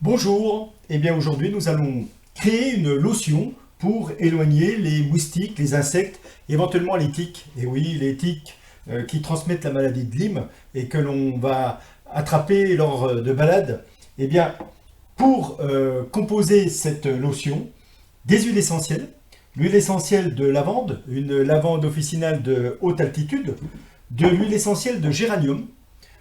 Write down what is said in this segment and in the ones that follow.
Bonjour, eh bien aujourd'hui nous allons créer une lotion pour éloigner les moustiques, les insectes, éventuellement les tiques. Et oui, les tiques qui transmettent la maladie de Lyme et que l'on va attraper lors de balades. Eh bien, pour composer cette lotion, des huiles essentielles, l'huile essentielle de lavande, une lavande officinale de haute altitude, de l'huile essentielle de géranium,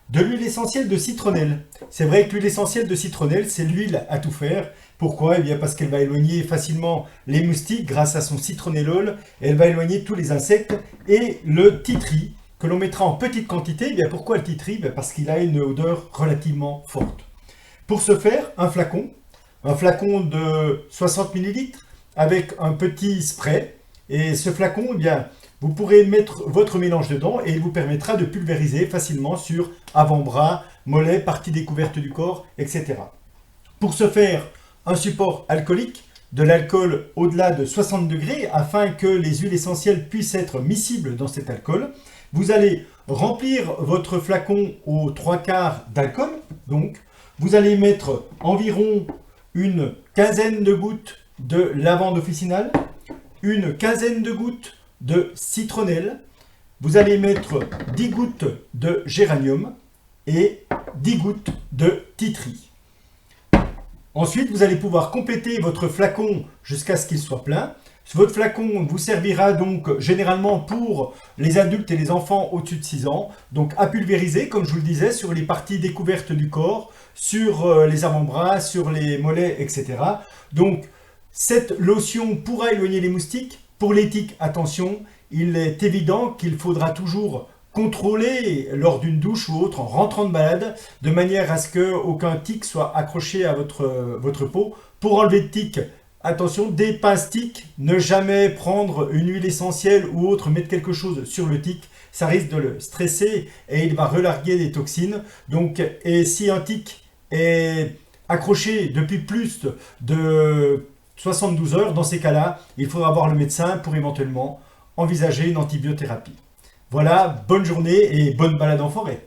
de l'huile essentielle de citronnelle. C'est vrai que l'huile essentielle de citronnelle, c'est l'huile à tout faire. Pourquoi? Eh bien parce qu'elle va éloigner facilement les moustiques grâce à son citronnellol. Elle va éloigner tous les insectes. Et le titri, que l'on mettra en petite quantité. Eh bien pourquoi le titri? Parce qu'il a une odeur relativement forte. Pour ce faire, un flacon de 60 millilitres avec un petit spray. Et ce flacon, eh bien, vous pourrez mettre votre mélange dedans et il vous permettra de pulvériser facilement sur avant-bras, mollets, parties découvertes du corps, etc. Pour ce faire, un support alcoolique, de l'alcool au-delà de 60 degrés afin que les huiles essentielles puissent être miscibles dans cet alcool. Vous allez remplir votre flacon aux 3/4 d'alcool. Donc, vous allez mettre environ une quinzaine de gouttes de lavande officinale, une quinzaine de gouttes de citronnelle, vous allez mettre 10 gouttes de géranium et 10 gouttes de titri. Ensuite, vous allez pouvoir compléter votre flacon jusqu'à ce qu'il soit plein. Votre flacon vous servira donc généralement pour les adultes et les enfants au-dessus de 6 ans, donc à pulvériser, comme je vous le disais, sur les parties découvertes du corps, sur les avant-bras, sur les mollets, etc. Donc, cette lotion pourra éloigner les moustiques. Pour les tiques, attention, il est évident qu'il faudra toujours contrôler lors d'une douche ou autre en rentrant de balade, de manière à ce qu'aucun tique soit accroché à votre peau. Pour enlever de tiques, attention, des pinces tiques, ne jamais prendre une huile essentielle ou autre, mettre quelque chose sur le tique, ça risque de le stresser et il va relarguer des toxines. Donc, et si un tique est accroché depuis plus de 72 heures, dans ces cas-là, il faudra voir le médecin pour éventuellement envisager une antibiothérapie. Voilà, bonne journée et bonne balade en forêt.